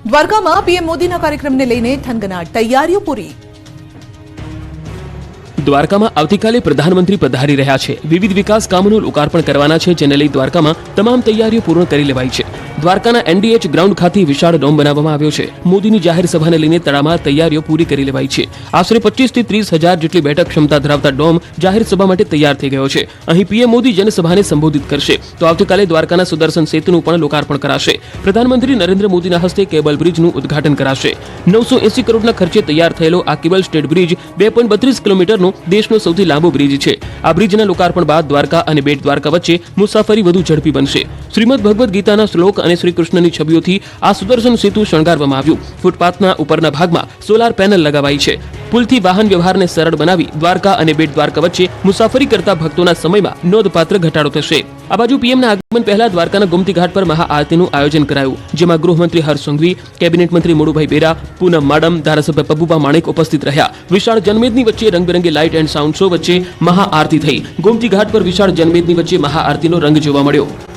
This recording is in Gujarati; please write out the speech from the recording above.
દ્વારકામાં પીએમ મોદીના કાર્યક્રમને લઈને થનગનાટ, તૈયારીઓ પૂરી। દ્વારકામાં આવતીકાલે પ્રધાનમંત્રી પધારી રહ્યા છે। વિવિધ વિકાસ કામોનું લોકાર્પણ કરવાના છે, જેને લઈ દ્વારકામાં તમામ તૈયારીઓ પૂર્ણ કરી લેવાઈ છે। દ્વારકાના એનડીએચ ગ્રાઉન્ડ ખાતે વિશાળ ડોમ બનાવવામાં આવ્યો છે। મોદીની જાહેર સભાને લઈને તડામાર તૈયારીઓ પૂરી કરી લેવાઈ છે। આશરે 25 થી 30 હજાર જેટલી બેઠક ક્ષમતા ધરાવતા ડોમ જાહેર સભા માટે તૈયાર થઈ ગયો છે। અહીં પીએમ મોદી જનસભાને સંબોધિત કરશે તો આવતીકાલે દ્વારકાના સુદર્શન સેતુનું પણ લોકાર્પણ કરાશે। પ્રધાનમંત્રી નરેન્દ્ર મોદીના હસ્તે કેબલ બ્રિજનું ઉદ્ઘાટન કરાશે। 980 કરોડના ખર્ચે તૈયાર થયેલો આ કેબલ સ્ટેડ બ્રિજ 2.32 કિલોમીટરનો દેશનો સૌથી લાંબો બ્રિજ છે। આ બ્રિજના લોકાર્પણ બાદ દ્વારકા અને બેટ દ્વારકા વચ્ચે મુસાફરી વધુ ઝડપી બનશે। શ્રીમદ ભગવદ ગીતાના શ્લોક અને શ્રી કૃષ્ણની છબીઓથી આ સુદર્શન સેતુ શણગારવામાં આવ્યું। ફૂટપાથના ઉપરના ભાગમાં સોલાર પેનલ લગાવાઈ છે। પુલથી વાહન વ્યવહારને સરળ બનાવી દ્વારકા અને બેટ દ્વારકા વચ્ચે મુસાફરી કરતા ભક્તોના સમયમાં નોંધપાત્ર ઘટાડો થશે। આ બાજુ પીએમના આગમન પહેલા દ્વારકાના ગોમતી ઘાટ પર મહાઆરતીનું આયોજન કરાયું, જેમાં ગૃહમંત્રી હર્ષ સંઘવી, કેબિનેટ મંત્રી મોડુભાઈ બેરા, પૂનમ માડમ, ધારાસભ્ય પબુભા માણેક ઉપસ્થિત રહ્યા। વિશાળ જનમેદની વચ્ચે રંગબેરંગી લાઇટ એન્ડ સાઉન્ડ શો વચ્ચે મહાઆરતી થઈ। ગોમતી ઘાટ પર વિશાળ જનમેદની વચ્ચે મહાઆરતીનો રંગ જોવા મળ્યો।